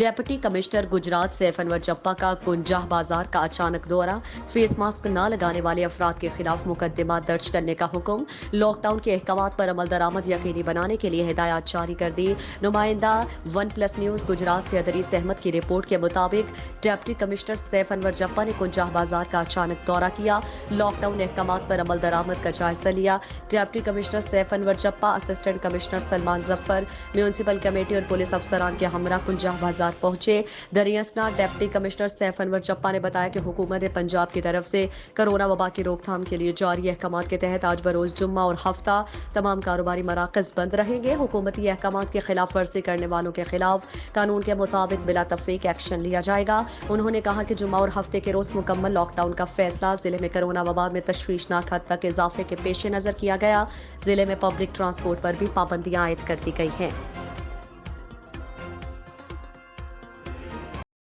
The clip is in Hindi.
डेप्यूटी कमिश्नर गुजरात सैफ अनवर जप्पा का कुंजाह बाजार का अचानक दौरा, फेस मास्क न लगाने वाले अफराद के खिलाफ मुकदमा दर्ज करने का हुक्म, लॉकडाउन के अहकामात पर अमल दरामद यकीनी बनाने के लिए हिदायत जारी कर दी। नुमाइंदा OnePlus न्यूज गुजरात से अदरीस अहमद की रिपोर्ट के मुताबिक डेप्यूटी कमिश्नर सैफ अनवर जप्पा ने कुंजाह बाजार का अचानक दौरा किया, लॉकडाउन अहकामात पर अमल दरामद का जायजा लिया। Deputy commissioner Saif Anwar Jappa, assistant commissioner Salman Zafar, municipal committee और पुलिस अफसरान के हमरा कुंजाह बाजार पहुंचे। दरियासना डिप्टी कमिश्नर सैफ अनवर जप्पा ने बताया कि हुकूमत पंजाब की तरफ से कोरोना वबा की रोकथाम के लिए जारी अहकामात के तहत आज बरोज जुम्मा और हफ्ता तमाम कारोबारी मराकज बंद रहेंगे। हुकूमती अहकामात की खिलाफ वर्जी करने वालों के खिलाफ कानून के मुताबिक बिला तफरीक एक्शन लिया जाएगा। उन्होंने कहा कि जुम्मा और हफ्ते के रोज मुकम्मल लॉकडाउन का फैसला जिले में कोरोना वबा में तशवीशनाक हद तक इजाफे के पेश नजर किया गया। जिले में पब्लिक ट्रांसपोर्ट पर भी पाबंदियां आयद कर दी गई हैं।